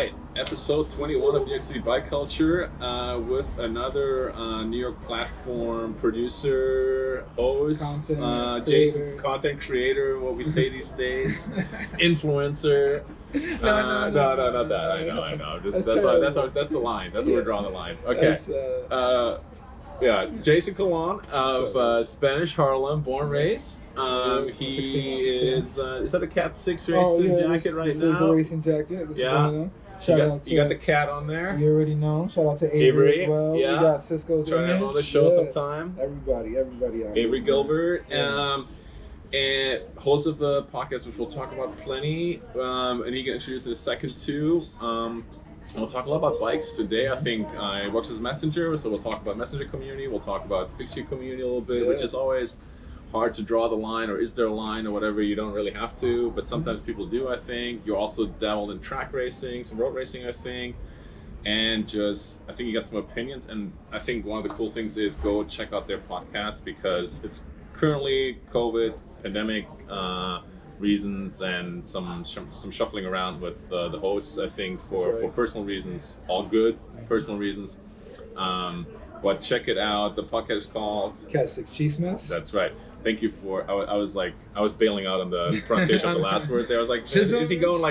right, episode 21 of New York City Bike Culture with another New York platform producer, host, Jason, content creator, what we say these days, influencer. No, not that. I know. That's the line. That's where we're drawing the line. Okay. Yeah, Jason Colo of Spanish Harlem, born raised. He is that a Cat 6 racing jacket right now? This is the racing jacket. You got the cat on there. You already know. Shout out to Avery as well. Yeah. We got Cisco's trying to have on the show sometime. Everybody out Avery Gilbert. And host of the podcast, which we'll talk about plenty. And he got introduced in a second too. We'll talk a lot about bikes today. I think I works as messenger, so we'll talk about messenger community. We'll talk about fixture community a little bit, which is always hard to draw the line, or is there a line or whatever. You don't really have to, but sometimes people do. I think you're also dabbled in track racing, some road racing, I think, and I think you got some opinions. And I think one of the cool things is go check out their podcast because it's currently COVID pandemic reasons and some shuffling around with the hosts. I think for personal reasons, all good personal reasons. But check it out. The podcast is called Cat 6 Chismes. That's right. Thank you for. I was bailing out on the pronunciation of the last word there. I was like, is he going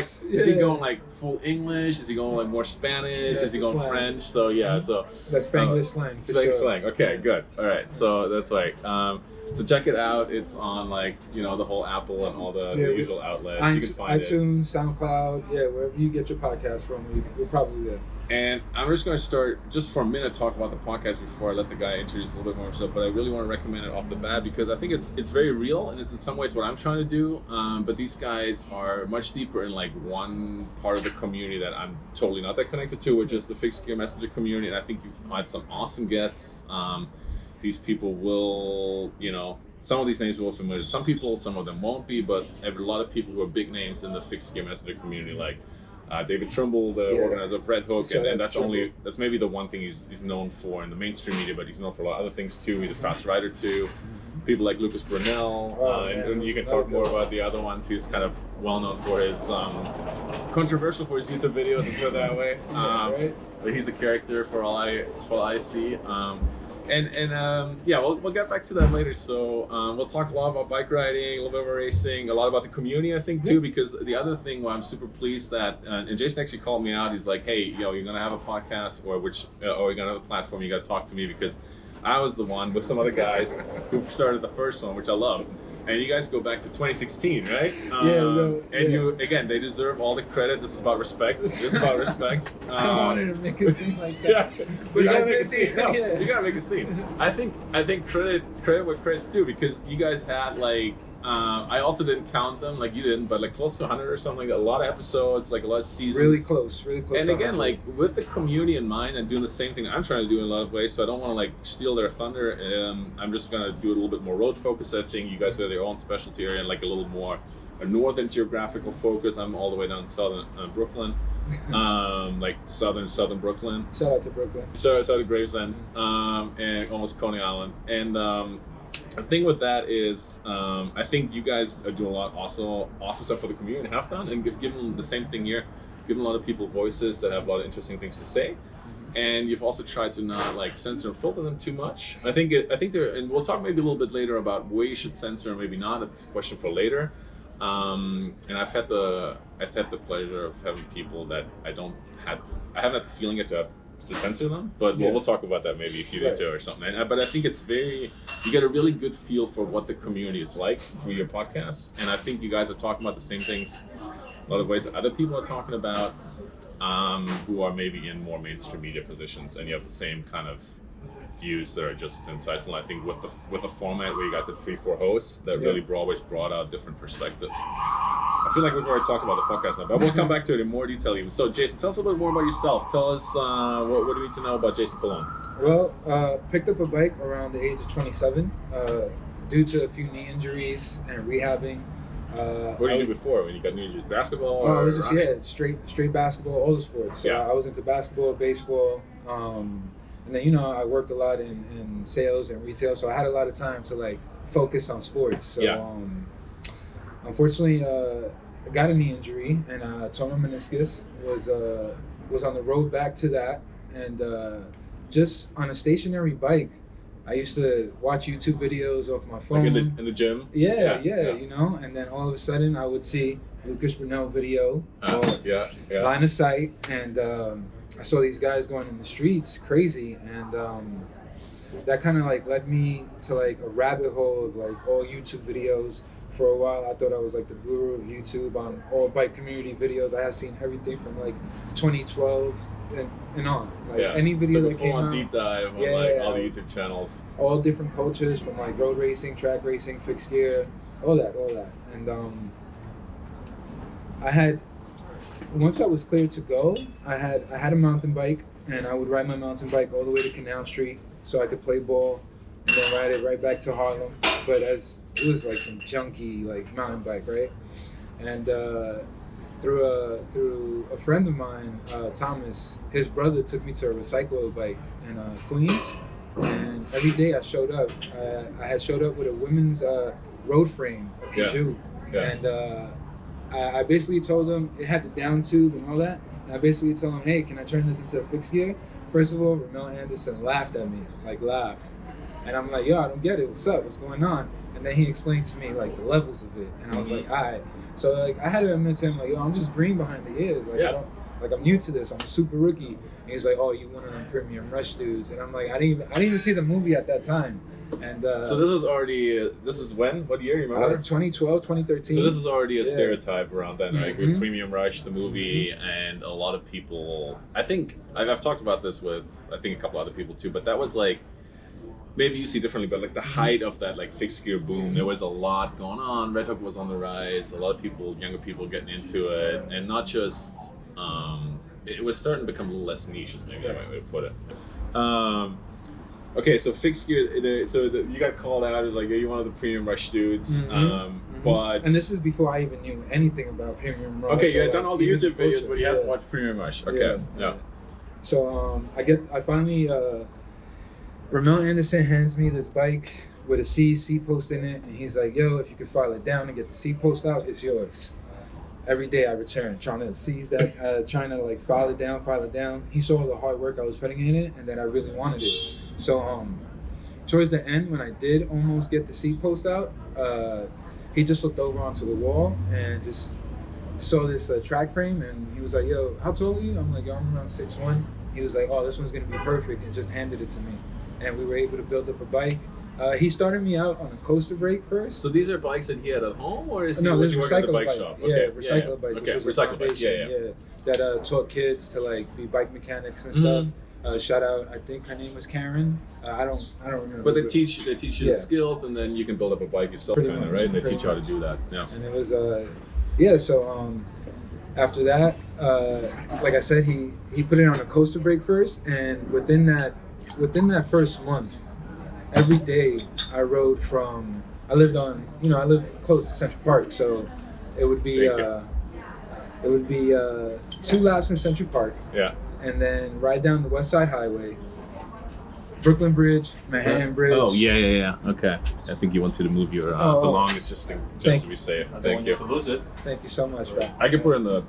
like full English? Is he going like more Spanish? Is he going slang. French? So yeah, so that's Spanglish slang. Slang. Okay, good. All right. So that's right. So check it out. It's on the whole Apple and all the usual outlets. You can find iTunes, SoundCloud, wherever you get your podcast from, we're probably there. And I'm just going to start just for a minute talk about the podcast before I let the guy introduce a little bit more himself. But I really want to recommend it off the bat because I think it's very real and it's in some ways what I'm trying to do. But these guys are much deeper in one part of the community that I'm totally not that connected to, which is the fixed gear messenger community. And I think you've had some awesome guests. These people will, some of these names will be familiar to some people, some of them won't be, but a lot of people who are big names in the fixed gear messenger community, like David Trimble, the organizer of Red Hook, and that's maybe the one thing he's known for in the mainstream media, but he's known for a lot of other things too. He's a fast rider too. People like Lucas Brunel, and you can talk more about the other ones. He's kind of well known for his controversial for his YouTube videos, let's put it that way. But he's a character for all I see. We'll get back to that later. So we'll talk a lot about bike riding, a little bit about racing, a lot about the community, I think, too, because the other thing where I'm super pleased that, and Jason actually called me out, he's like, hey, you're going to have a podcast or you're going to have a platform, you got to talk to me because I was the one with some other guys who started the first one, which I love. And you guys go back to 2016, right? You again, they deserve all the credit. This is about respect. I wanted to make it seem like that. But you gotta make a scene. No, you gotta make a scene. I think credit what credit's due because you guys had I also didn't count them like you didn't, but close to 100 or something. A lot of episodes, a lot of seasons. Really close. And again, with the community in mind and doing the same thing I'm trying to do in a lot of ways, so I don't want to steal their thunder. I'm just gonna do it a little bit more road focused. I think you guys have their own specialty area and a little more a northern geographical focus. I'm all the way down southern Brooklyn, southern Brooklyn. Shout out to Brooklyn. Shout out to Gravesend, and almost Coney Island. And the thing with that is, I think you guys are doing a lot awesome stuff for the community and have done, and given the same thing here, given a lot of people voices that have a lot of interesting things to say, and you've also tried to not censor and filter them too much. I think there, and we'll talk maybe a little bit later about where you should censor and maybe not. It's a question for later. And I've had the pleasure of having people that I haven't had the feeling yet to censor them, but we'll talk about that maybe if you do too or something. But I think you get a really good feel for what the community is like for your podcasts, and I think you guys are talking about the same things a lot of ways that other people are talking about, who are maybe in more mainstream media positions, and you have the same kind of views that are just as insightful. I think with a format where you guys had 3-4 hosts that really always brought out different perspectives. I feel like we've already talked about the podcast now, but we'll come back to it in more detail even. So Jason, tell us a little bit more about yourself. Tell us what do we need to know about Jason Colo? Well, picked up a bike around the age of 27 due to a few knee injuries and rehabbing. What did you do before when you got knee injuries? Basketball? I was just straight basketball, all the sports. So I was into basketball, baseball, and then I worked a lot in sales and retail, so I had a lot of time to focus on sports. So unfortunately, got a knee injury and torn my meniscus. Was on the road back to that, and just on a stationary bike. I used to watch YouTube videos off my phone. Like in the gym? Yeah, you know, and then all of a sudden I would see Lucas Brunel video, line of sight, and I saw these guys going in the streets crazy, and that kind of like led me to like a rabbit hole of like all YouTube videos. For a while, I thought I was like the guru of YouTube on all bike community videos. I had seen everything from like 2012 and on. Like any video that came out. Deep dive on like all the YouTube channels. All different cultures from like road racing, track racing, fixed gear, all that. And I had, once I was cleared to go, I had a mountain bike, and I would ride my mountain bike all the way to Canal Street so I could play ball and then ride it right back to Harlem. But as it was like some junky like mountain bike, right? And through a friend of mine, Thomas, his brother took me to a recycle bike in Queens, and every day I showed up. I had showed up with a women's road frame, a Peugeot, and I basically told him it had the down tube and all that. And I basically told him, hey, can I turn this into a fixed gear? First of all, Ramel Anderson laughed at me, laughed. And I'm like, yo, I don't get it. What's up? What's going on? And then he explained to me like the levels of it, and I was like, all right. So like I had to admit to him like, yo, I'm just green behind the ears. Like I'm new to this. I'm a super rookie. And he's like, oh, you one of them premium rush dudes. And I'm like, I didn't even see the movie at that time. And so this was already. This is when? What year? You remember? 2012, 2013. So this is already a stereotype around then, right? With Premium Rush, the movie, and a lot of people. I think I've talked about this with I think a couple other people too, but that was like. Maybe you see differently, but like the height of that like fixed gear boom, there was a lot going on. Red Hook was on the rise. A lot of people, younger people, getting into it, and not just. It was starting to become a little less niche, is maybe the right way to put it. Okay, so fixed gear. You got called out as like you're one of the Premium Rush dudes, but and this is before I even knew anything about Premium Rush. Okay, you had done all the YouTube videos, but you hadn't watched Premium Rush. Okay, yeah. So I finally. Ramel Anderson hands me this bike with a seat post in it, and he's like, yo, if you could file it down and get the seat post out, it's yours. Every day I return, trying to seize that, trying to like file it down. He saw the hard work I was putting in it, and that I really wanted it. So towards the end, when I did almost get the seat post out, he just looked over onto the wall and just saw this track frame, and he was like, yo, how tall are you? I'm like, yo, I'm around 6'1". He was like, oh, this one's gonna be perfect, and just handed it to me. And we were able to build up a bike. He started me out on a coaster brake first. So these are bikes that he had at home, or is no, was he this working at the bike shop? Yeah, recycle bike. Okay, which was a foundation, that taught kids to like be bike mechanics and stuff. Shout out, I think her name was Karen. I don't remember. But they teach you the skills, and then you can build up a bike yourself, kind of, right? And they teach you how to do that. Yeah. And it was So after that, like I said, he put it on a coaster brake first, and within that first month, every day I rode from. I lived close to Central Park, so it would be 2 laps in Central Park. Yeah. And then ride down the West Side Highway, Brooklyn Bridge, Manhattan Bridge. Oh yeah. Okay. I think he wants you to move your belongings just to be safe. Thank you. Lose it. Thank you so much, bro. I can put it in the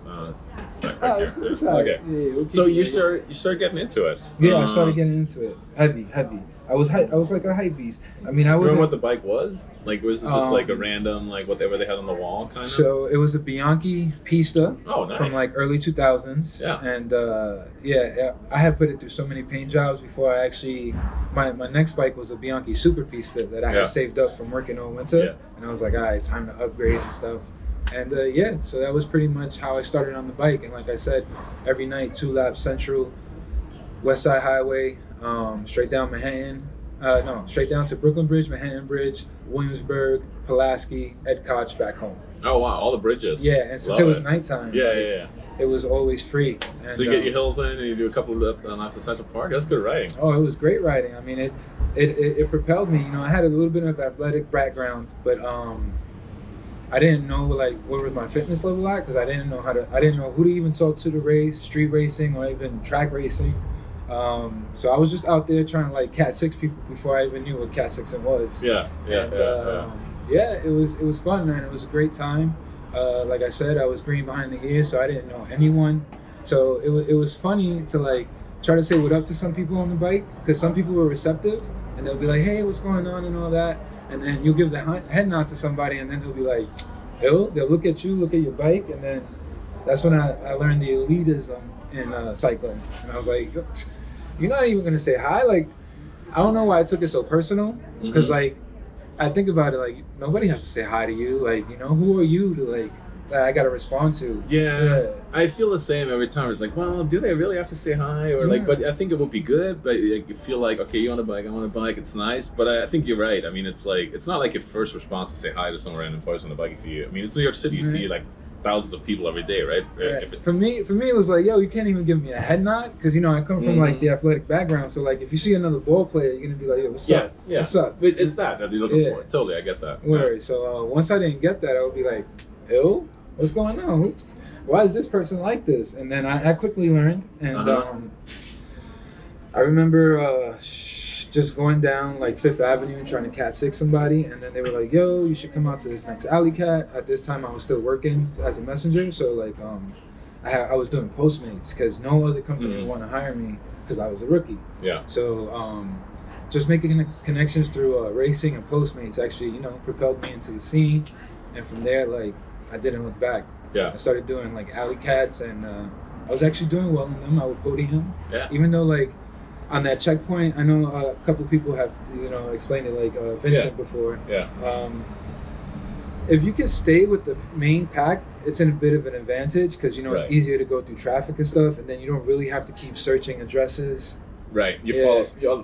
back here. Okay. Yeah, so you start getting into it. Yeah, I started getting into it. Heavy. I was like a hype beast. I mean, I was. Remember what the bike was? Like, was it just like a random, like whatever they had on the wall, kind of? So it was a Bianchi Pista. Oh, nice. From like early 2000s. Yeah. And I had put it through so many paint jobs before I actually. My next bike was a Bianchi Super Pista that I had saved up from working all winter. Yeah. And I was like, all right, it's time to upgrade and stuff. And so that was pretty much how I started on the bike. And like I said, every night 2 laps Central, West Side Highway, straight down Manhattan. Straight down to Brooklyn Bridge, Manhattan Bridge, Williamsburg, Pulaski, Ed Koch, back home. Oh wow, all the bridges. Yeah, and since it was nighttime, yeah, it was always free. And, so you get your hills in, and you do a couple of laps to Central Park. That's good riding. Oh, it was great riding. I mean, it propelled me. You know, I had a little bit of athletic background, but I didn't know like where was my fitness level at, because I didn't know who to even talk to race, street racing, or even track racing. So I was just out there trying to like Cat 6 people before I even knew what Cat 6 was. Yeah, it was fun, man. It was a great time. Like I said, I was green behind the ears, so I didn't know anyone. So it was funny to like try to say what up to some people on the bike, because some people were receptive and they'll be like, hey, what's going on and all that. And then you'll give the head nod to somebody and then they'll be like, they'll look at you, look at your bike. And then that's when I learned the elitism in cycling. And I was like, you're not even going to say hi? Like, I don't know why I took it so personal, because like, I think about it like, nobody has to say hi to you. Like, you know, who are you to like, that I got to respond to? Yeah, I feel the same every time. It's like, well, do they really have to say hi? Or like, but I think it would be good. But like, you feel like, okay, you on a bike, I'm on a bike. It's nice. But I think you're right. I mean, it's like, it's not like your first response to say hi to some random person on a bike. I mean, it's New York City. You see like thousands of people every day, right? For me, it was like, yo, you can't even give me a head nod, because you know I come from like the athletic background. So like, if you see another ball player, you're gonna be like, yo, what's up? Yeah, what's up? It's that you're looking for. Totally, I get that. Word. So once I didn't get that, I would be like, yo, what's going on? Why is this person like this? And then I quickly learned, and I remember just going down like Fifth Avenue and trying to cat 6 somebody, and then they were like, yo, you should come out to this next alley cat. At this time I was still working as a messenger, so like I was doing Postmates, because no other company would want to hire me because I was a rookie. Yeah. So just making connections through racing and Postmates actually, you know, propelled me into the scene, and from there, like, I didn't look back. Yeah. I started doing like alley cats, and I was actually doing well in them. I would podium. Yeah. Even though like on that checkpoint, I know a couple of people have, you know, explained it, like Vincent before. Yeah. If you can stay with the main pack, it's in a bit of an advantage, because you know it's easier to go through traffic and stuff, and then you don't really have to keep searching addresses. Right. You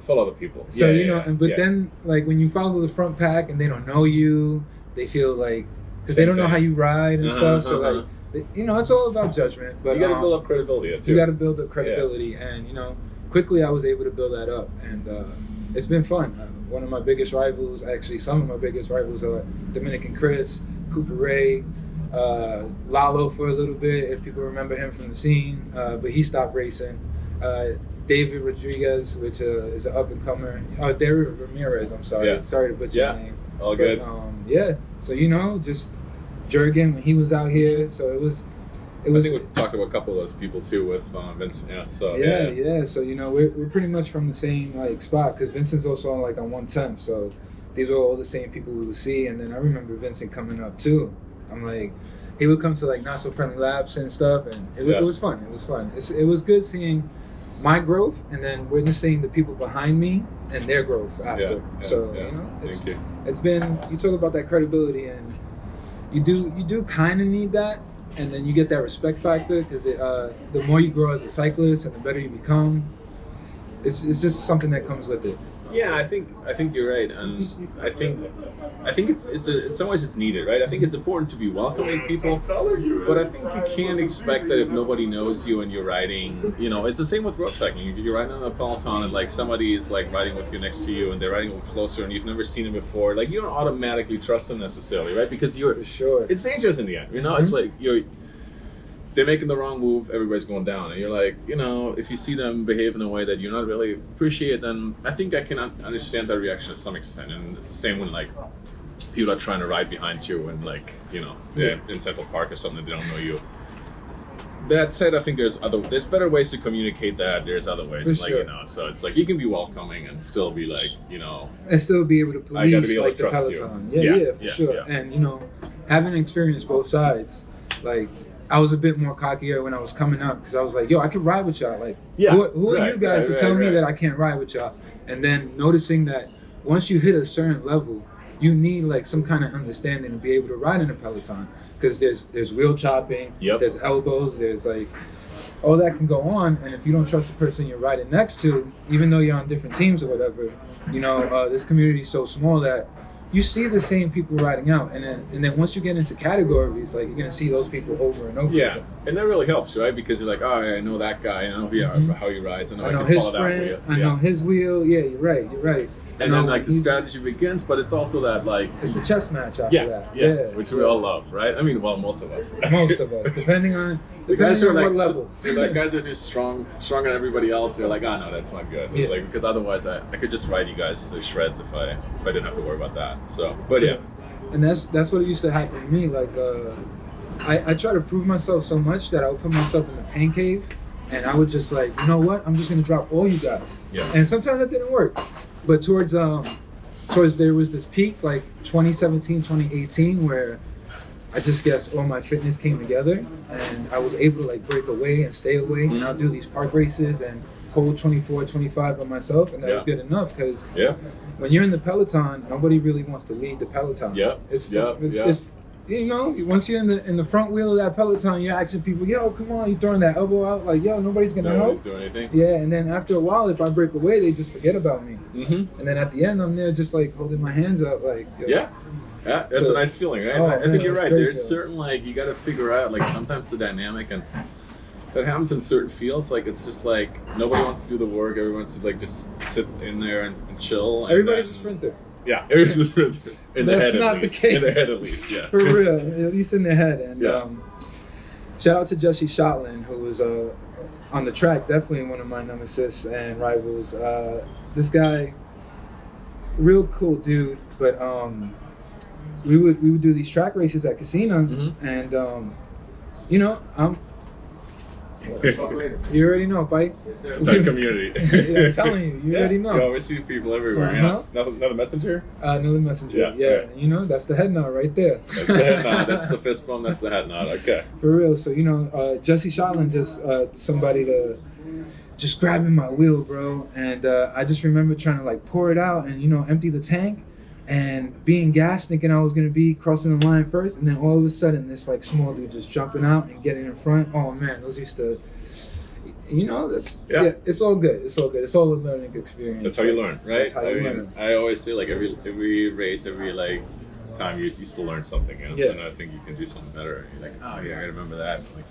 follow the people. So you know, but then like when you follow the front pack and they don't know you, they feel like, because they don't know how you ride and stuff. So like, you know, it's all about judgment. But you got to build up credibility too. You got to build up credibility, and you know, quickly I was able to build that up, and it's been fun. One of my biggest rivals, actually, some of my biggest rivals are Dominican Chris, Cooper Ray, Lalo for a little bit, if people remember him from the scene, but he stopped racing. David Rodriguez, which is an up and comer. David Ramirez. I'm sorry, sorry to butcher your name. All good. So you know, just Jurgen when he was out here. So it was. I think we talked about a couple of those people too with Vince. Yeah. So So you know, we're pretty much from the same like spot, because Vincent's also on 110th. So these were all the same people we would see. And then I remember Vincent coming up too. I'm like, he would come to like not so friendly laps and stuff, and it was fun. It was fun. It was good seeing my growth and then witnessing the people behind me and their growth after. You know, it's been, you talk about that credibility, and you do kind of need that. And then you get that respect factor, because the more you grow as a cyclist and the better you become, it's just something that comes with it. Yeah, I think you're right, and I think it's in some ways it's needed, right? I think it's important to be welcoming people, but I think you can't expect that if nobody knows you and you're riding. You know, it's the same with road cycling. You're riding on a peloton, and like somebody is like riding with you next to you, and they're riding a little closer, and you've never seen them before. Like, you don't automatically trust them necessarily, right? Because For sure. It's dangerous in the end. You know, it's like they're making the wrong move, everybody's going down. And you're like, you know, if you see them behave in a way that you're not really appreciate, then I think I can understand that reaction to some extent. And it's the same when like people are trying to ride behind you and like, you know, in Central Park or something, they don't know you. That said, I think there's better ways to communicate that. There's other ways, sure. You know, so it's like you can be welcoming and still be like, you know, and still be able to police I gotta be able like to the trust peloton. you. For sure. Yeah. And you know, having experienced both sides, like, I was a bit more cockier when I was coming up, because I was like, yo, I can ride with y'all. Like, who are you guys to tell me that I can't ride with y'all? And then noticing that once you hit a certain level, you need like some kind of understanding to be able to ride in a peloton, because there's wheel chopping, there's elbows, there's like all that can go on. And if you don't trust the person you're riding next to, even though you're on different teams or whatever, you know, this community is so small that you see the same people riding out, and then once you get into categories, like, you're gonna see those people over and over again. And that really helps, right? Because you're like, oh, I know that guy, I know how he rides, I know I can his follow friend, that wheel. I know his wheel. Yeah, you're right. And then like the strategy begins, but it's also that like it's the chess match after that. Which we all love, right? I mean, well, most of us, depending on what level. The guys are just stronger than everybody else. They're like, oh no, that's not good. Like, because otherwise, I could just ride you guys to shreds if I didn't have to worry about that. So, but yeah. And that's what used to happen to me. Like I try to prove myself so much that I would put myself in the pain cave, and I would just like, you know what? I'm just gonna drop all you guys. Yeah. And sometimes that didn't work, but towards there was this peak like 2017, 2018 where I just guess all my fitness came together, and I was able to like break away and stay away, and I'll do these park races and hold 24, 25 by myself, and that was good enough because when you're in the peloton, nobody really wants to lead the peloton. It's you know, once you're in the front wheel of that peloton, you're asking people, yo, come on, you're throwing that elbow out, like, yo, nobody's gonna help. Do anything. Yeah, and then after a while, if I break away, they just forget about me. And then at the end, I'm there just like holding my hands up, like, yo. Yeah, that's a nice feeling, right? I think you're right. There's certain, like, you got to figure out, like, sometimes the dynamic, and that happens in certain fields. Like, it's just like nobody wants to do the work. Everyone wants to like just sit in there and chill. Everybody's a sprinter. Yeah, everybody's a sprinter. That's not the case. In their head, at least. Yeah. For real, at least in their head. And shout out to Jesse Shotland, who was on the track, definitely one of my nemesis and rivals. This guy, real cool dude, but we would do these track races at Casino, and you know, you already know, Pike. It's our community. Yeah, I'm telling you already know. You always see people everywhere. Another messenger. Another messenger. Yeah. You know, that's the head nod right there. That's the head nod. That's the fist bump. That's the head nod. Okay. For real. So you know, Jesse Shotland just somebody to just grabbing my wheel, bro, and I just remember trying to like pour it out and empty the tank. And being gassed, thinking I was gonna be crossing the line first, and then all of a sudden, this like small dude just jumping out and getting in front. Oh man, those used to, that's it's all good. It's all good. It's all a learning experience. That's how you learn, right? That's how you learn. I always say like every race, every like time you still learn something, and I think you can do something better. And you're like, oh yeah, I remember that. Like,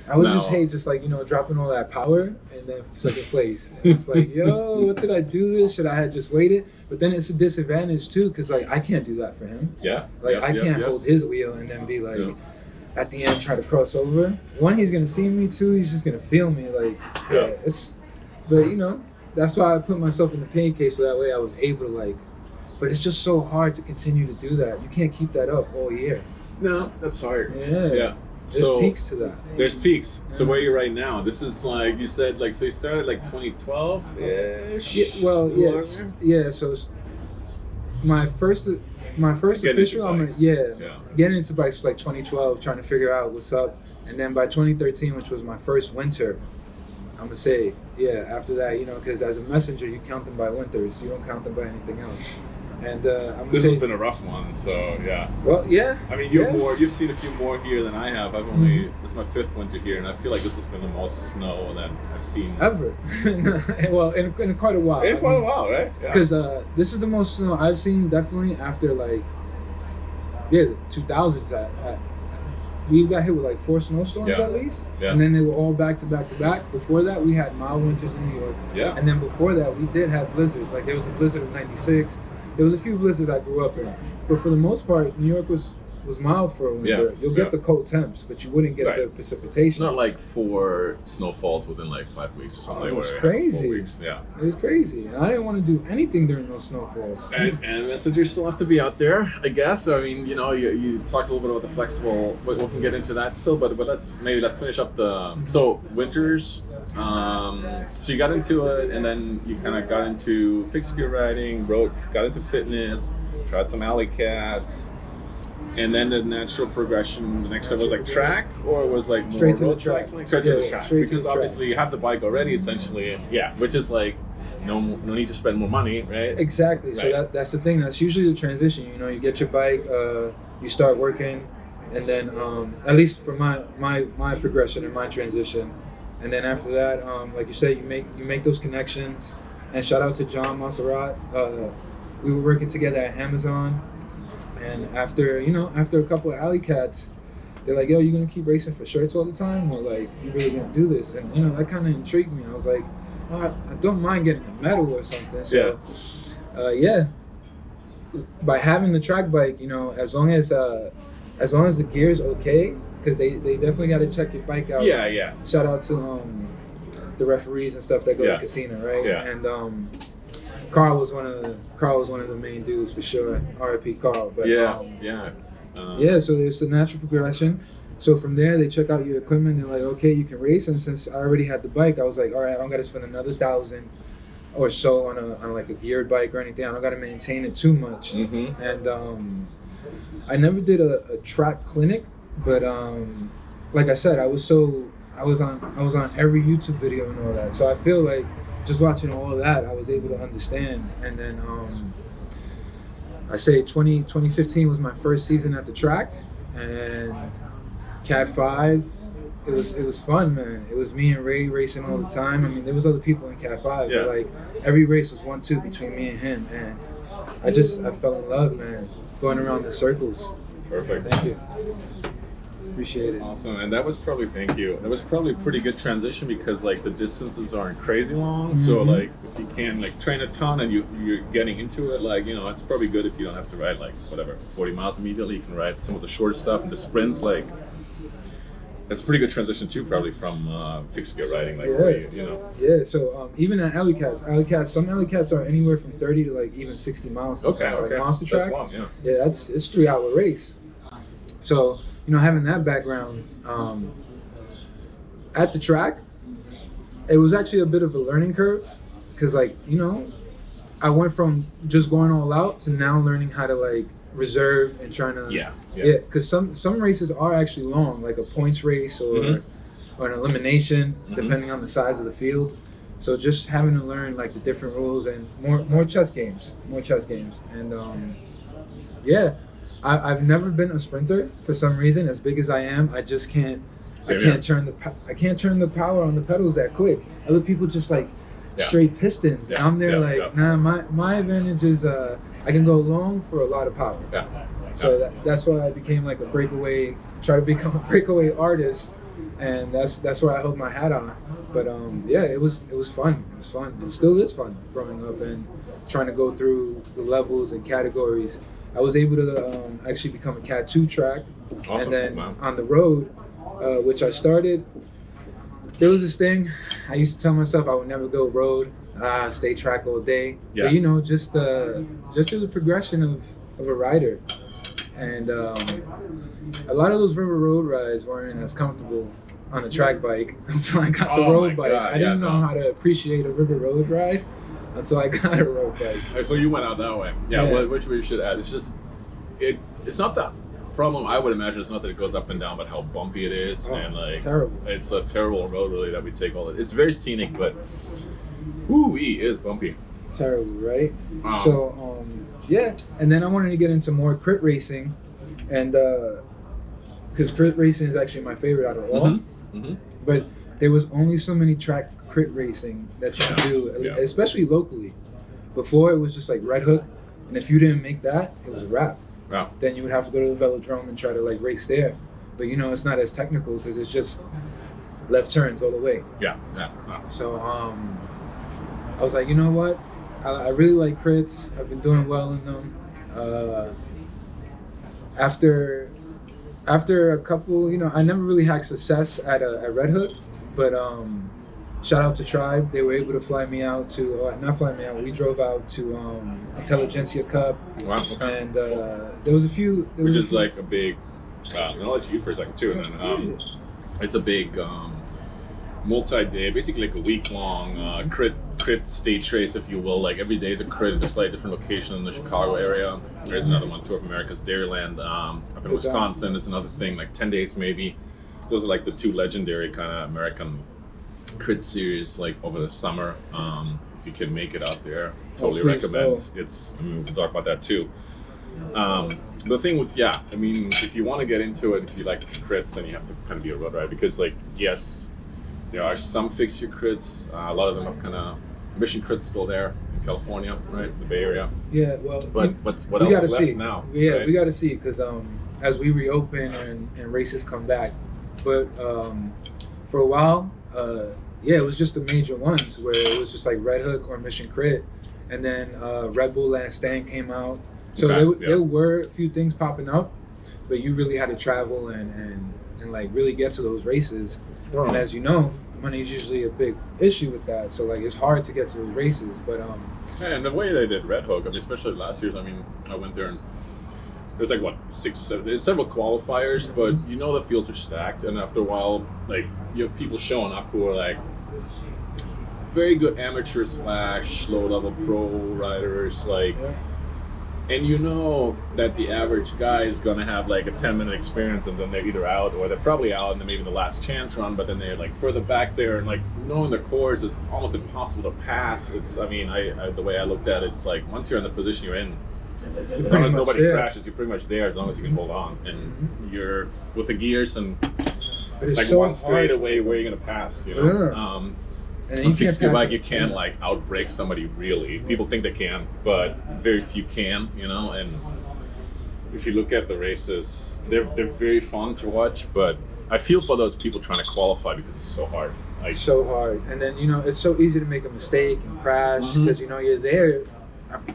I would just hate just like dropping all that power and then second place. And it's like, yo, what did I do this? Should I have just waited? But then it's a disadvantage too, because like I can't do that for him. Yeah. Like I can't hold his wheel and then be like at the end try to cross over. One, he's gonna see me. Two, he's just gonna feel me. Like but that's why I put myself in the pain case so that way I was able to like. But it's just so hard to continue to do that. You can't keep that up all year. No, that's hard. Yeah. There's peaks to that. There's peaks. So where you're right now, this is like you said, like so you started like 2012-ish. Yeah, well, yeah. So my first official, getting into bikes was like 2012, trying to figure out what's up, and then by 2013, which was my first winter, I'm gonna say after that, because as a messenger, you count them by winters, you don't count them by anything else. And this has been a rough one, so yeah. Well, yeah. I mean, you've seen a few more here than I have. I've only this is my 5th winter here, and I feel like this has been the most snow that I've seen ever. Well, in quite a while. In quite a while, right? Because this is the most snow I've seen definitely after like the 2000s. We got hit with like 4 snowstorms at least, and then they were all back to back to back. Before that, we had mild winters in New York, and then before that, we did have blizzards. Like there was a blizzard of '96. There was a few blizzards I grew up in, but for the most part, New York was mild for a winter. You'll get the cold temps, but you wouldn't get the precipitation. Not like 4 snowfalls within like 5 weeks or something. It was crazy. 4 weeks. Yeah, it was crazy, and I didn't want to do anything during those snowfalls. And messengers still have to be out there, I guess. So, I mean, you talked a little bit about the flexible. We can get into that still, but let's finish up the winters. So you got into it, and then you kind of got into fixed gear riding, got into fitness, tried some alley cats, and then the natural progression. The next step was like track, or was like more straight to road the track. Cycling? Straight to the track, because obviously you have the bike already, essentially. Yeah, which is like no need to spend more money, right? Exactly. Right. So that's the thing. That's usually the transition. You get your bike, you start working, and then at least for my progression and my transition. And then after that, like you say, you make those connections. And shout out to John Monserrat. We were working together at Amazon, and after a couple of alley cats, they're like, "Yo, you gonna keep racing for shirts all the time, or like you really gonna do this?" And that kind of intrigued me. I was like, I don't mind getting a medal or something. So by having the track bike, as long as the gear's okay. Because they definitely got to check your bike out. Yeah. Shout out to the referees and stuff that go to Casino, right? Yeah. And Carl was one of the main dudes for sure. R.I.P. Carl. But, yeah. So there's the natural progression. So from there, they check out your equipment. They're like, okay, you can race. And since I already had the bike, I was like, all right, I don't got to spend another 1,000 or so on like a geared bike or anything. I don't got to maintain it too much. Mm-hmm. And I never did a track clinic, but like I said, I was on every YouTube video and all that. So I feel like just watching all of that, I was able to understand. And then I say 2015 was my first season at the track, and Cat 5. It was fun, man. It was me and Ray racing all the time. I mean, there was other people in Cat 5, but like every race was 1-2 between me and him, and I fell in love, man. Going around the circles. Perfect. Thank you. Appreciate it. Awesome. And that was probably a pretty good transition, because like the distances aren't crazy long. Mm-hmm. So like if you can like train a ton and you're getting into it, like, you know, it's probably good if you don't have to ride like 40 miles immediately. You can ride some of the shorter stuff, and the sprints, like that's a pretty good transition too, probably from fixed gear riding, like where you know. Yeah. So even at alley cats, some alley cats are anywhere from 30 to like even 60 miles. Okay. Like monster track. That's long, yeah. Yeah, it's 3-hour race. So, you know, having that background at the track, it was actually a bit of a learning curve, because like, you know, I went from just going all out to now learning how to like reserve and trying to because some races are actually long, like a points race or an elimination, depending on the size of the field. So just having to learn like the different rules and more chess games, and I've never been a sprinter for some reason. As big as I am, I just can't. I can't turn the power on the pedals that quick. Other people just like straight pistons. I'm there nah. My advantage is I can go long for a lot of power. So that's why I became like try to become a breakaway artist, and that's where I hold my hat on. But it was fun. It was fun. It still is fun growing up and trying to go through the levels and categories. I was able to actually become a Cat 2 track. Awesome. And then on the road, which I started, there was this thing, I used to tell myself I would never go road, stay track all day. Yeah. But, you know, just through the progression of a rider. And a lot of those river road rides weren't as comfortable on the track bike until I got the road bike. I didn't know how to appreciate a river road ride until I got a road bike. So you went out that way. Which we should add. It's just, it's not that problem. I would imagine it's not that it goes up and down, but how bumpy it is. And like, terrible. It's a terrible road really that we take all it. It's very scenic, but whoo-wee, it is bumpy. Terrible, right? And then I wanted to get into more crit racing, and because crit racing is actually my favorite out of all. But there was only so many track crit racing that you could do, especially locally. Before, it was just like Red Hook, and if you didn't make that, it was a wrap. Wow. Then you would have to go to the velodrome and try to like race there. But you know, it's not as technical because it's just left turns all the way. Wow. So I was like, you know what? I really like crits. I've been doing well in them. After a couple, you know, I never really had success at Red Hook, but shout out to Tribe. They were able to fly me out to, not fly me out, we drove out to Intelligentsia Cup. Wow, okay. And there was a few. Which is like a big, I'll let you for a second too, and then it's a big multi-day, basically like a week-long crit stage race, if you will. Like every day is a crit at a slightly different location in the Chicago area. There's another one, Tour of America's Dairyland up in Wisconsin. It's another thing, like 10 days maybe. Those are like the two legendary kind of American crit series, like over the summer. If you can make it out there, totally recommend. It's we'll talk about that too. The thing with I mean, if you want to get into it, if you like crits, then you have to kind of be a road rider, because like yes, there are some fixed gear crits. A lot of them have kind of mission crits still there in California, right? The Bay Area. Yeah, well, but what else is left now? Yeah, right? We got to see, because as we reopen and races come back, but for a while, it was just the major ones where it was just like Red Hook or Mission Crit, and then Red Bull Last Stand came out. So there were a few things popping up, but you really had to travel and like really get to those races. Oh. And as you know, money is usually a big issue with that. So like it's hard to get to those races. But and the way they did Red Hook, I mean, especially last year's. I mean, I went there and there's like what 6, 7, there's several qualifiers, but you know the fields are stacked, and after a while, like you have people showing up who are like very good amateur / low level pro riders, like. And you know that the average guy is going to have like a 10-minute experience, and then they're either out or they're probably out, and then maybe the last chance run, but then they're like further back there, and like knowing the course is almost impossible to pass. It's, I mean, I the way I looked at it, it's like once you're in the position you're in, as long as nobody crashes, you're pretty much there as long as you can hold on. And you're with the gears and like so one straight away where you're going to pass, you know. And on fixed gear bike, you can't like outbrake somebody really. People think they can, but very few can, you know. And if you look at the races, they're very fun to watch, but I feel for those people trying to qualify because it's so hard. Like, so hard. And then, you know, it's so easy to make a mistake and crash because, you know, you're there.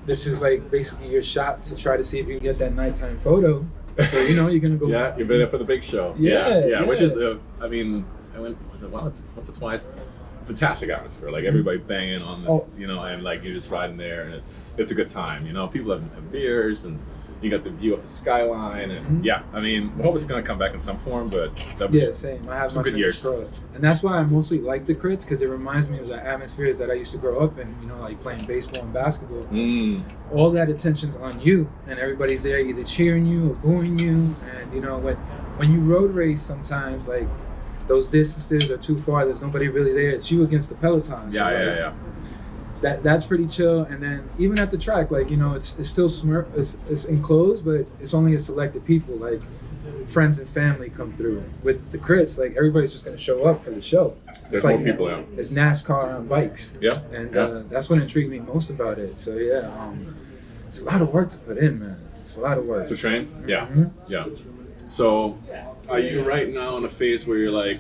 This is like basically your shot to try to see if you can get that nighttime photo. So, you know, you're going to go. Yeah, you've been there for the big show. Yeah. Which is, I mean, I went once or twice. Fantastic atmosphere, like everybody banging on this, you know, and like you're just riding there, and it's a good time, you know. People have beers, and you got the view of the skyline, and I mean, I hope it's gonna come back in some form, but that was same. I have some good years, and that's why I mostly like the crits, because it reminds me of the atmospheres that I used to grow up in, you know, like playing baseball and basketball. All that attention's on you, and everybody's there either cheering you or booing you, and you know, when you road race, sometimes like those distances are too far, there's nobody really there, it's you against the peloton. So that's pretty chill. And then even at the track, like, you know, it's still it's enclosed, but it's only a selected people, like friends and family come through. With the crits, like everybody's just going to show up for the show. There's like, more people out. It's NASCAR on bikes. And that's what intrigued me most about it. So it's a lot of work to put in, man. It's a lot of work to train. So are you right now in a phase where you're like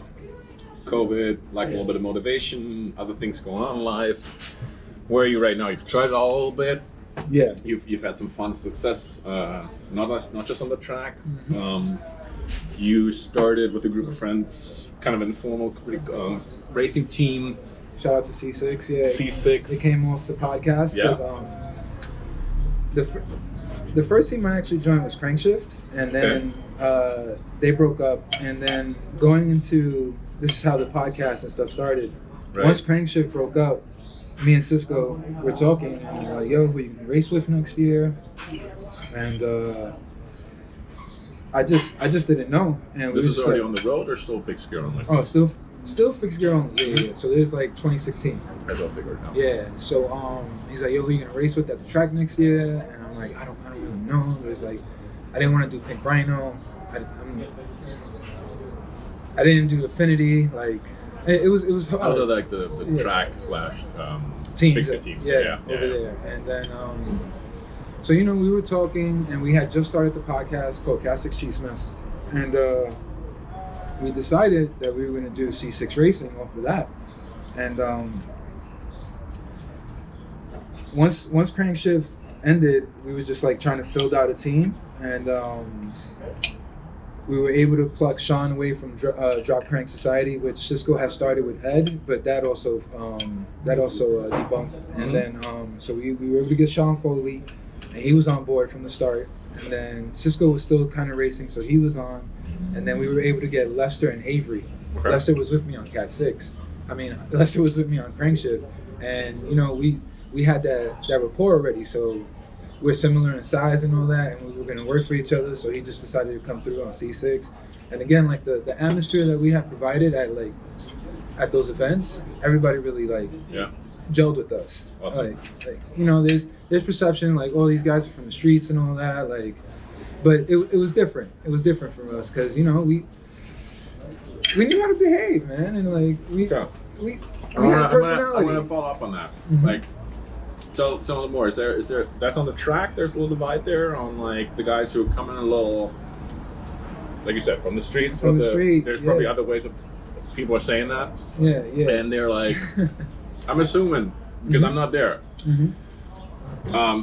COVID, like a little bit of motivation, other things going on in life? Where are you right now? You've tried it all a little bit. Yeah. You've had some fun success, not just on the track. You started with a group of friends, kind of informal racing team. Shout out to C6. Yeah. C6. It came off the podcast. The first team I actually joined was Crankshift, and then they broke up. And then going into, this is how the podcast and stuff started. Once Crankshift broke up, me and Cisco were talking, and we're like, yo, who you can race with next year? And I just didn't know. And this was already like, on the road or still fixed gear only? Oh, still fixed gear only. Yeah. So this is like 2016. I will figure it out. Yeah. So he's like, yo, who you gonna race with at the track next year? And I'm like, I don't really know. It's like, I didn't want to do Pink Rhino. I didn't do Affinity. Like, it was hard. Those are like the track / teams. Teams. Yeah, over there. And then, so, you know, we were talking, and we had just started the podcast called Chismes. And we decided that we were going to do C6 racing off of that. And once Crankshift ended, we were just like trying to fill out a team. And we were able to pluck Sean away from Drop Crank Society, which Cisco had started with Ed, but that also debunked. And then so we were able to get Sean Foley, and he was on board from the start. And then Cisco was still kind of racing, so he was on. And then we were able to get Lester and Avery. Lester was with me on Cat 6. Lester was with me on Crankshift, and you know we had that rapport already, so we're similar in size and all that, and we were going to work for each other. So he just decided to come through on C6. And again, like the atmosphere that we have provided at those events, everybody really gelled with us. Awesome. Like you know, there's perception like, oh, these guys are from the streets and all that, like, but it was different. It was different from us because, you know, we knew how to behave, man, and like we had personality. I'm gonna follow up on that. Like, tell a little more. Is there that's on the track? There's a little divide there on like the guys who are coming a little, like you said, from the streets. From the street. There's probably other ways of people are saying that. Yeah. And they're like, I'm assuming because I'm not there.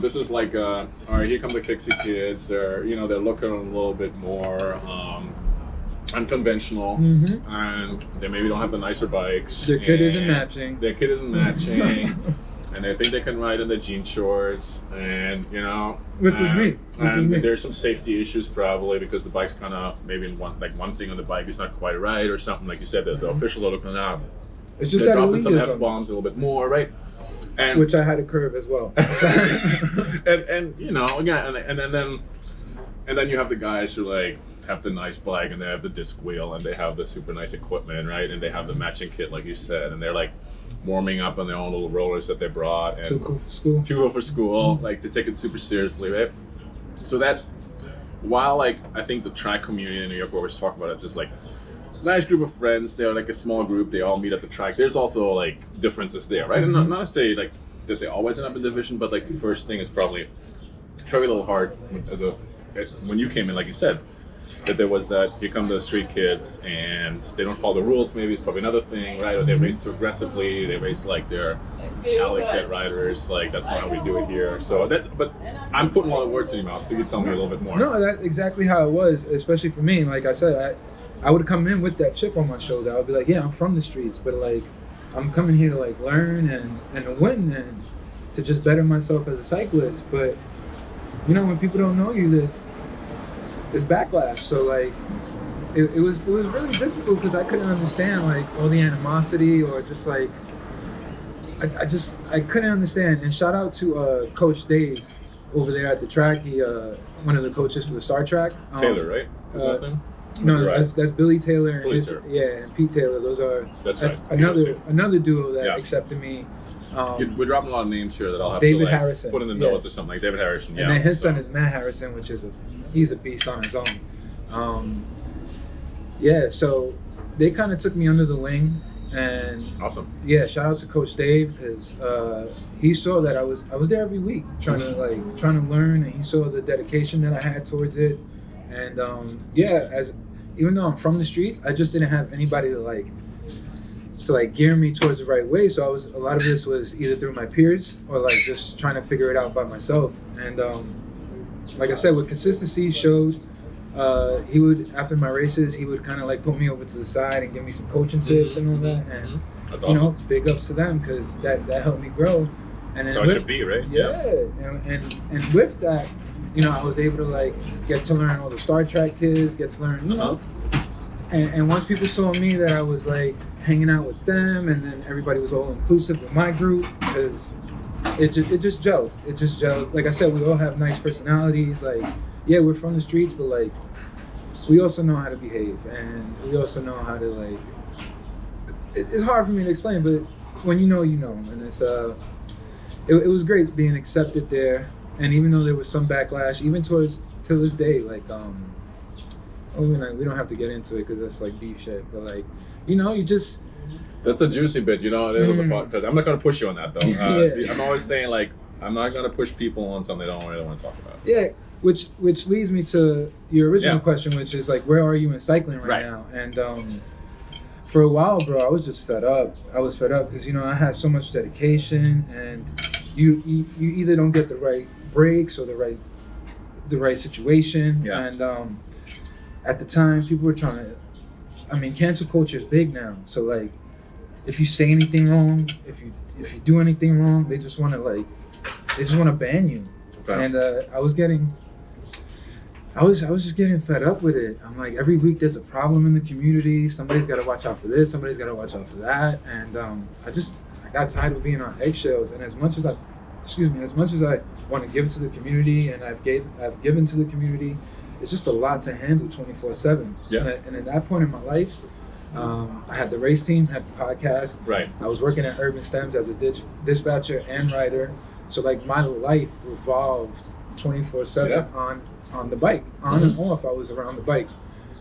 This is like, all right, here come the Fixie kids. They're looking a little bit more unconventional, and they maybe don't have the nicer bikes. Their kit isn't matching. and they think they can ride in the jean shorts, and you know, Which was me. And there's some safety issues probably because the bike's kind of maybe in one thing on the bike is not quite right or something, like you said. The officials are looking out. It's just they're that dropping some elitism, F-bombs a little bit more, right? And which I had to curve as well. and you know, again, and then you have the guys who like have the nice bike and they have the disc wheel and they have the super nice equipment, right? And they have the matching kit, like you said, and they're like warming up on their own little rollers that they brought. And too cool for school. Too cool for school, like to take it super seriously, right? So that, while like I think the track community in New York, we always talk about it, it's just like nice group of friends. They're like a small group. They all meet at the track. There's also like differences there, right? And not to say like that they always end up in division, but like the first thing is probably a little hard when you came in, like you said, that there was that here come the street kids and they don't follow the rules. Maybe it's probably another thing, right? Or they race too aggressively. They race like they're alley cat riders. Like that's not how we do it here. So but I'm putting a lot of words in your mouth, so you tell me a little bit more. No, that's exactly how it was, especially for me. Like I said, I would come in with that chip on my shoulder. I would be like, yeah, I'm from the streets, but like I'm coming here to like learn and win and to just better myself as a cyclist. But you know, when people don't know you, there's backlash. So like it was really difficult because I couldn't understand like all the animosity or just like I couldn't understand. And shout out to Coach Dave over there at the track. He one of the coaches for the Star Track. Taylor, right? Is that him? No, right. that's Billy Taylor and Billy Taylor. and Pete Taylor. Those are right. another duo that accepted me. We're dropping a lot of names here that I'll have David to like, Harrison, put in the notes or something, like David Harrison. And then his son is Matt Harrison, which is he's a beast on his own. So they kind of took me under the wing, and awesome. Yeah, shout out to Coach Dave because he saw that I was there every week trying to learn, and he saw the dedication that I had towards it, and even though I'm from the streets, I just didn't have anybody to gear me towards the right way. So a lot of this was either through my peers or like just trying to figure it out by myself. And like I said, with consistency showed, he would, after my races, he would kind of like put me over to the side and give me some coaching tips and all that. And that's awesome. You know, big ups to them because that helped me grow. And then that's how it should be, right? Yeah. And with that, you know, I was able to like get to learn all the Star Trek kids, get to learn, you know. And once people saw me that I was like hanging out with them, and then everybody was all inclusive with my group, because it just gelled. It just gelled. Like I said, we all have nice personalities. Like, yeah, we're from the streets, but like we also know how to behave, and we also know how to like. It's hard for me to explain, but when you know, you know, and it's it was great being accepted there. And even though there was some backlash, even to this day, like we don't have to get into it because that's like beef shit. But like, you know, you just that's a juicy bit, you know. Because I'm not gonna push you on that though. I'm always saying like I'm not gonna push people on something they don't really want to talk about. So. Yeah, which leads me to your original question, which is like, where are you in cycling right now? And for a while, bro, I was just fed up. I was fed up because, you know, I had so much dedication, and you either don't get the right breaks or the right situation. Yeah. And at the time, people were trying to. I mean, cancel culture is big now. So like, if you say anything wrong, if you do anything wrong, they just want to ban you. Okay. And I was just getting fed up with it. I'm like, every week there's a problem in the community. Somebody's got to watch out for this. Somebody's got to watch out for that. And I got tired of being on eggshells. And as much as I want to give to the community, and I've given to the community, it's just a lot to handle 24/7. Yeah. And at that point in my life, I had the race team, had the podcast. Right. I was working at Urban Stems as a dispatcher and rider. So like my life revolved 24/7 on the bike, on and off. I was around the bike.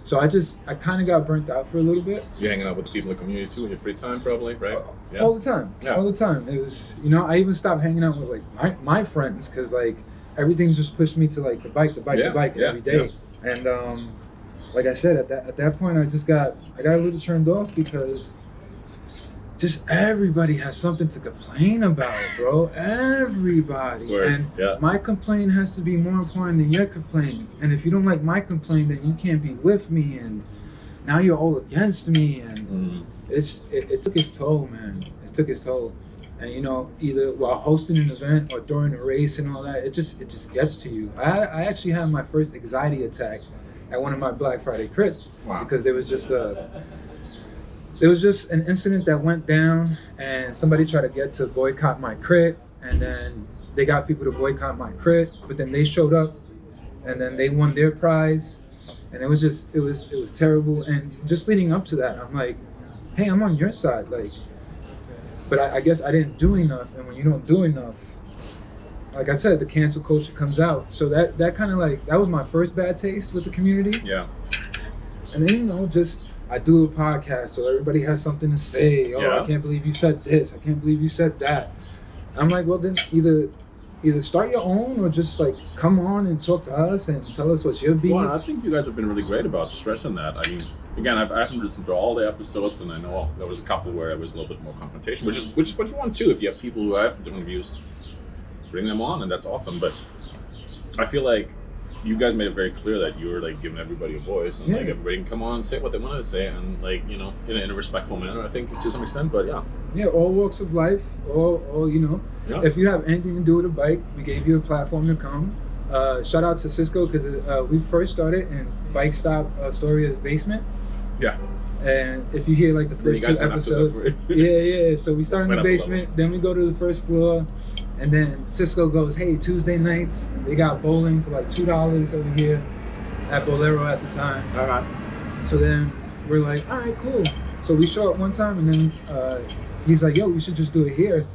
So I kind of got burnt out for a little bit. You're hanging out with the people in the community too in your free time, probably, right? All the time. Yeah. All the time. It was, you know, I even stopped hanging out with like my friends because like everything just pushed me to like the bike every day. Yeah. And like I said, at that point, I got a little turned off because just everybody has something to complain about, bro. Everybody. Word. And my complaint has to be more important than your complaint. And if you don't like my complaint, then you can't be with me. And now you're all against me. And it took its toll, man. It took its toll. And either while hosting an event or during a race and all that, it just gets to you. I actually had my first anxiety attack at one of my Black Friday crits. Wow. Because there was just an incident that went down, and somebody tried to get to boycott my crit, and then they got people to boycott my crit, but then they showed up, and then they won their prize, and it was terrible. And just leading up to that, I'm like, hey, I'm on your side, like. But I guess I didn't do enough, and when you don't do enough, like I said, the cancel culture comes out. So that kind of like, that was my first bad taste with the community. Yeah. And then just I do a podcast, so everybody has something to say. I can't believe you said this. I can't believe you said that. I'm like, well, then either start your own or just like come on and talk to us and tell us what your beef. Well, I think you guys have been really great about stressing that. I mean, again, I haven't listened to all the episodes, and I know there was a couple where it was a little bit more confrontation, which is what you want too. If you have people who have different views, bring them on, and that's awesome. But I feel like you guys made it very clear that you were like giving everybody a voice, and like everybody can come on and say what they wanted to say, and like in a respectful manner. I think to some extent, but yeah, all walks of life, all If you have anything to do with a bike, we gave you a platform to come. Shout out to Cisco, because we first started in Bike Stop Astoria's basement. Yeah. And if you hear like the first two episodes, so we start in the basement, then we go to the first floor, and then Cisco goes, hey, Tuesday nights, they got bowling for like $2 over here at Bolero at the time. All right. So then we're like, all right, cool. So we show up one time, and then he's like, yo, we should just do it here.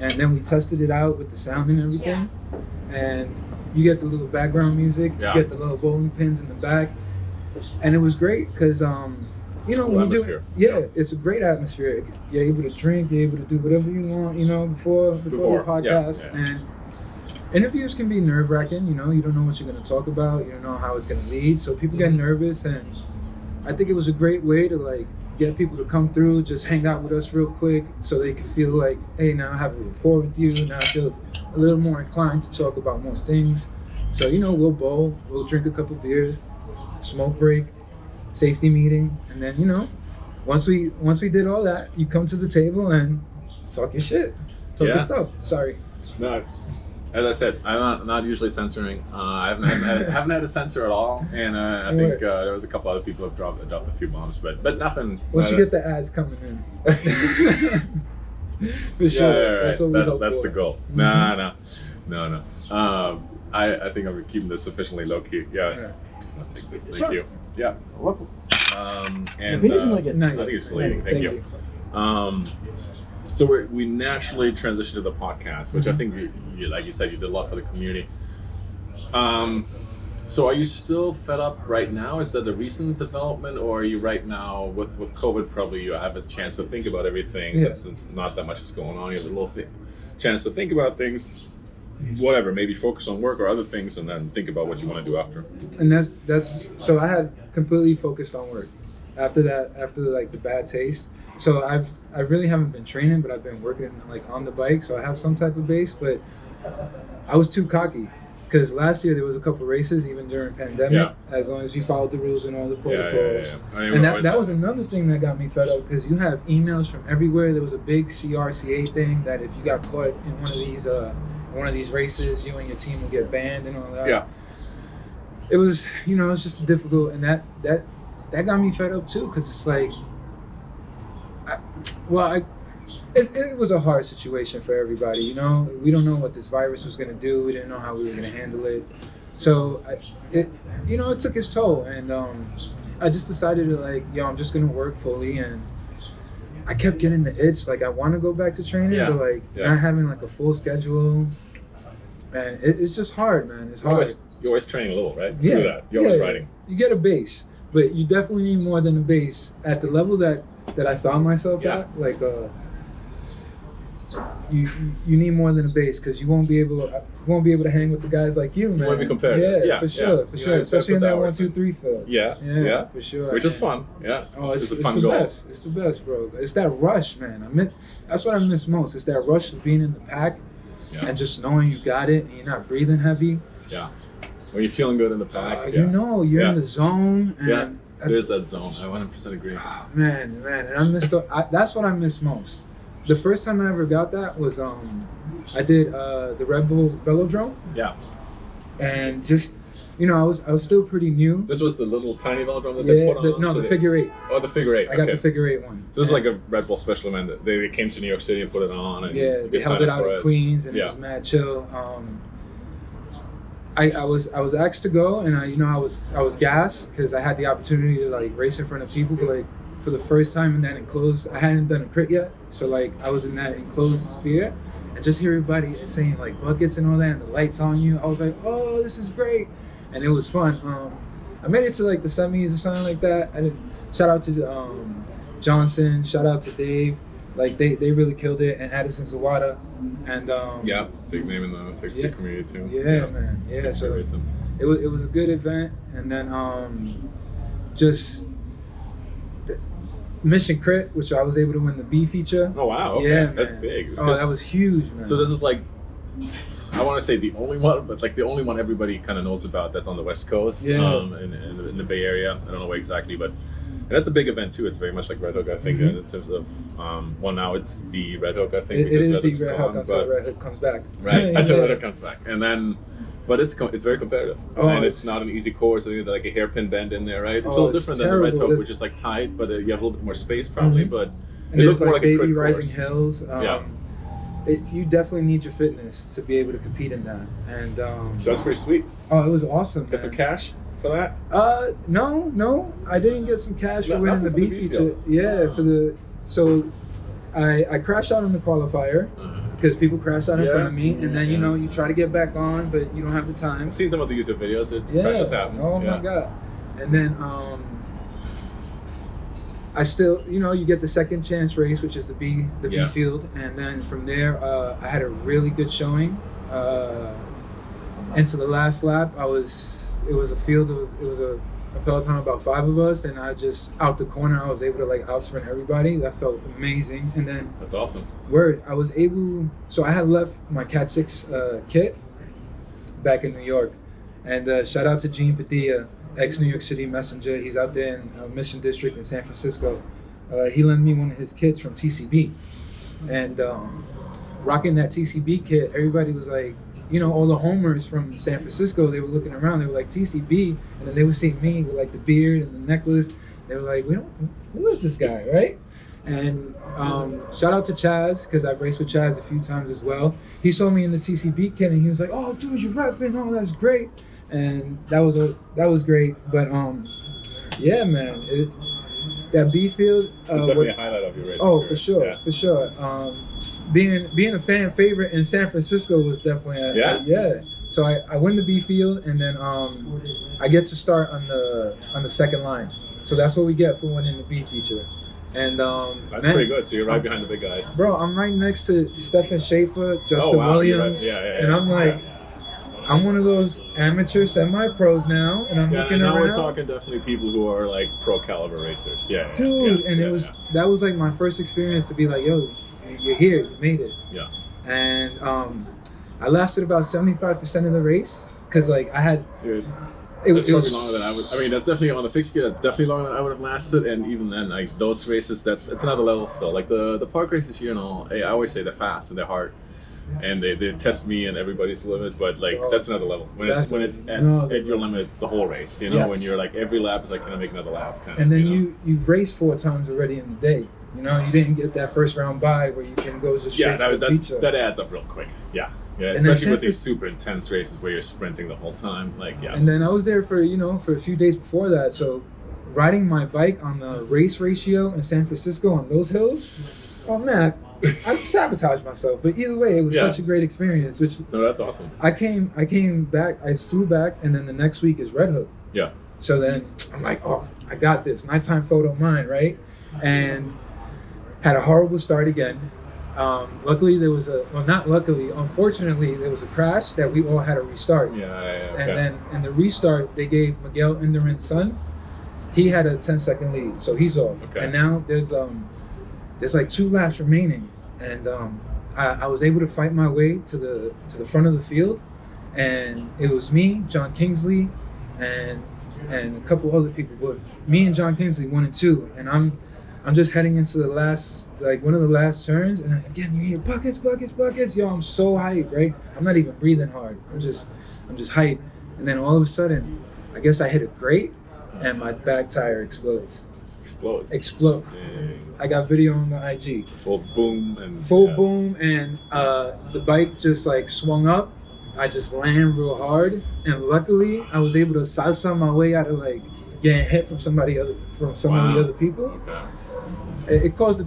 And then we tested it out with the sound and everything. Yeah. And you get the little background music, you get the little bowling pins in the back. And it was great because, when you do, it's a great atmosphere. You're able to drink, you're able to do whatever you want, before the podcast. Yeah. And interviews can be nerve-wracking, you don't know what you're going to talk about, you don't know how it's going to lead. So people get nervous, and I think it was a great way to like get people to come through, just hang out with us real quick so they can feel like, hey, now I have a rapport with you, now I feel a little more inclined to talk about more things. So, we'll bowl, we'll drink a couple beers, smoke break, safety meeting, and then, once we did all that, you come to the table and talk your shit, talk your stuff. Sorry. No, as I said, I'm not usually censoring. I haven't had a censor at all, and I think there was a couple other people who have dropped a few bombs, but nothing. Once you get the ads coming in, for sure. That's what we hope for. The goal. Mm-hmm. No. I think I'm keeping this sufficiently low key. Yeah. I'll take this. Thank you. Yeah. Welcome. And I think it's leading. Thank you. So we naturally transitioned to the podcast, which I think, you, like you said, you did a lot for the community. So are you still fed up right now? Is that a recent development, or are you right now with COVID? Probably you have a chance to think about everything since not that much is going on. You have a little chance to think about things. Whatever, maybe focus on work or other things, and then think about what you want to do after. And that's so I had completely focused on work after like the bad taste. So I really haven't been training, but I've been working like on the bike, so I have some type of base. But I was too cocky because last year there was a couple races even during pandemic. As long as you followed the rules and all the protocols. And that was another thing that got me fed up, because you have emails from everywhere. There was a big CRCA thing that if you got caught in one of these races, you and your team will get banned and all that. Yeah. It was, it's just difficult, and that got me fed up too, because it's like, it was a hard situation for everybody. We don't know what this virus was gonna do. We didn't know how we were gonna handle it. So it took its toll, and I just decided to I'm just gonna work fully, and I kept getting the itch, like I want to go back to training, but not having like a full schedule, and it's just hard, man. It's hard. You're always training a little, right? Yeah. Do that. You're always riding. You get a base, but you definitely need more than a base at the level that I found myself at. Like you need more than a base, because you won't be able to hang with the guys like you, man. You want to be competitive. Yeah, for sure. Especially in that 1, 2, 3 field. Yeah, for sure. Which is fun. Yeah. Oh, it's a fun the goal. best. It's the best, bro. It's that rush, man. That's what I miss most. It's that rush of being in the pack and just knowing you got it and you're not breathing heavy. Yeah. When you're feeling good in the pack. You're in the zone. And there's that zone. I 100% agree. Man, and I miss that's what I miss most. The first time I ever got that was I did the Red Bull Velodrome. Yeah. And just, I was still pretty new. This was the little tiny velodrome that they put on? The figure 8. Oh, the figure 8. I got the figure 8 one. So this is like a Red Bull special event. That they came to New York City and put it on. And they held it out in Queens, and it was mad chill. I was asked to go, and I was gassed because I had the opportunity to like race in front of people for the first time in that enclosed. I hadn't done a crit yet, so like I was in that enclosed sphere. And just hear everybody saying like buckets and all that, and the lights on you. I was like, oh, this is great, and it was fun. I made it to like the semis or something like that. Shout out to Johnson, shout out to Dave. Like they really killed it, and Addison Zawada, and big name in the fixed community too. Yeah, man. Yeah, so it was a good event, and then just. Mission Crit, which I was able to win the B feature. Oh wow! Okay. Yeah, that's big. Oh, that was huge, man. So this is like, I want to say the only one, but like the only one everybody kind of knows about that's on the West Coast, in the Bay Area. I don't know where exactly, but and that's a big event too. It's very much like Red Hook, I think, in terms of well now it's the Red Hook, I think. It is the Red Hook until Red Hook comes back. Right, until Red Hook comes back, and then. But it's very competitive, and it's not an easy course. I think there's like a hairpin bend in there, right? It's a little different than the Red Hook, which is like tight, but you have a little bit more space probably. But and it looks more like a crit rising hills. You definitely need your fitness to be able to compete in that, and so that's pretty sweet. Oh, it was awesome. Get some cash for that? No, I didn't get some cash for winning the B feature. Yeah, so I crashed out on the qualifier. Because people crash out in front of me, and then you try to get back on, but you don't have the time. I've seen some of the YouTube videos. Crashes happen. Oh my god! And then I still, you get the second chance race, which is the B field, and then from there I had a really good showing. Into the last lap, it was a peloton of about 5 of us, and I just out the corner I was able to like out sprint everybody. That felt amazing. And then that's awesome. I was able, so I had left my Cat 6 kit back in New York, and shout out to Gene Padilla, ex New York City Messenger. He's out there in Mission District in San Francisco. He lent me one of his kits from TCB, and rocking that TCB kit, everybody was like, all the homers from San Francisco, they were looking around, they were like TCB, and then they would see me with like the beard and the necklace. They were like, who is this guy, right? And shout out to Chaz, because I've raced with Chaz a few times as well. He saw me in the TCB kit, and he was like, oh dude, you're repping, oh that's great. And that was great. But yeah man, that B field it's definitely a highlight of your race. Oh, for sure. Being a fan favorite in San Francisco was definitely So I win the B field, and then I get to start on the second line. So that's what we get for winning the B feature. And that's pretty good. So you're right behind the big guys. Bro, I'm right next to Stephen Schaefer, Justin Williams, and I'm like. I'm one of those amateur semi-pros now, and I'm looking around. Now we're talking definitely people who are like pro caliber racers. Dude, that was like my first experience to be like, yo, you're here, you made it. Yeah. And I lasted about 75% of the race because like I had. Dude. It's probably longer than I would. I mean, that's definitely on the fixed gear. That's definitely longer than I would have lasted. And even then, like those races, it's another level. So like the park races here, I always say they're fast and they're hard. And they test me and everybody's limit, but like that's another level. When it's at your limit the whole race, when you're like every lap is like, can I make another lap? And then you've raced 4 times already in the day. You didn't get that first round bye where you can go just straight to the feature. That adds up real quick. Yeah, especially with these super intense races where you're sprinting the whole time. And then I was there for a few days before that, so riding my bike on the race ratio in San Francisco on those hills. Oh man, I sabotaged myself, but either way, it was such a great experience. No, that's awesome. I came back, I flew back, and then the next week is Red Hook. Yeah. So then I'm like, oh, I got this. Nighttime photo mine, right? And had a horrible start again. Luckily, unfortunately, there was a crash that we all had to restart. Okay. And then in the restart, they gave Miguel Inderman's son. He had a 10-second lead, so he's off. Okay. And now there's like 2 laps remaining, and I was able to fight my way to the front of the field, and it was me, John Kingsley, and a couple other people, but me and John Kingsley 1 and 2, and I'm just heading into the last, like one of the last turns, and again you hear buckets, buckets, buckets. Yo, I'm so hyped, right? I'm not even breathing hard. I'm just hyped. And then all of a sudden, I guess I hit a grate, and my back tire explodes. Explode. Dang. I got video on the IG. Full boom, and the bike just like swung up. I just landed real hard, and luckily I was able to salsa my way out of like getting hit from some of the other people. Okay. It caused a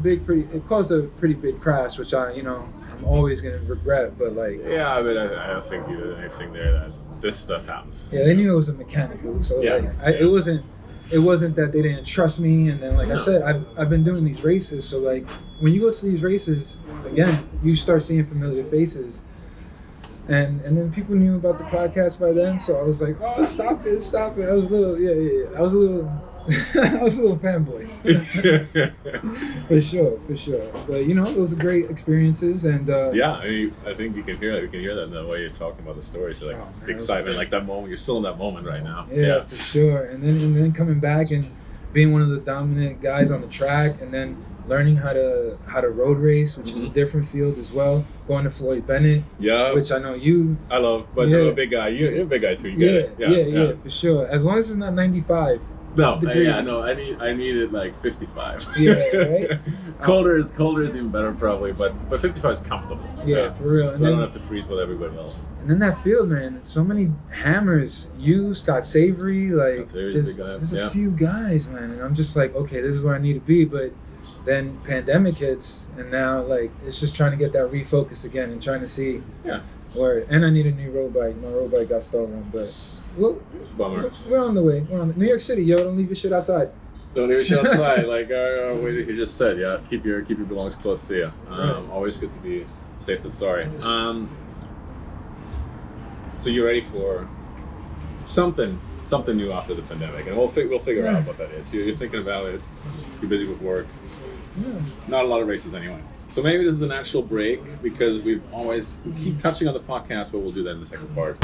pretty big crash, which I'm always gonna regret. But like, yeah, I mean, I don't think you did anything there that this stuff happens. Yeah, they knew it was a mechanical, so it wasn't that they didn't trust me. And then, like I said, I've been doing these races, so like when you go to these races again, you start seeing familiar faces. And then people knew about the podcast by then, so I was like, oh, stop it. I was a little, I was a little fanboy. for sure. But those are great experiences, and yeah, I mean, I think you can hear that. You can hear that in the way you're talking about the story. So like the excitement, like that moment. You're still in that moment right now. Yeah, for sure. And then coming back and being one of the dominant guys on the track, and then learning how to road race, which is a different field as well. Going to Floyd Bennett, which I know you. I love, but you're a big guy. You're a big guy too. You get it. Yeah, for sure. As long as it's not 95. No, I need it like 55. Yeah, right. colder is even better probably, but 55 is comfortable. Yeah, for real. So I don't have to freeze with everybody else. And then that field, man, so many hammers. You, Scott Savory, like there's a few guys, man, and I'm just like, okay, this is where I need to be, but. Then pandemic hits, and now like it's just trying to get that refocus again and trying to see where. And I need a new road bike. My road bike got stolen, but bummer. We're on the way. We're on New York City, yo. Don't leave your shit outside. Don't leave your shit outside. Like what you just said, keep your belongings close to you. Always good to be safe than sorry. So you're ready for something new after the pandemic, and we'll figure out what that is. You're thinking about it. You're busy with work. Yeah. Not a lot of races anyway. So maybe this is a natural break because we keep touching on the podcast, but we'll do that in the second part.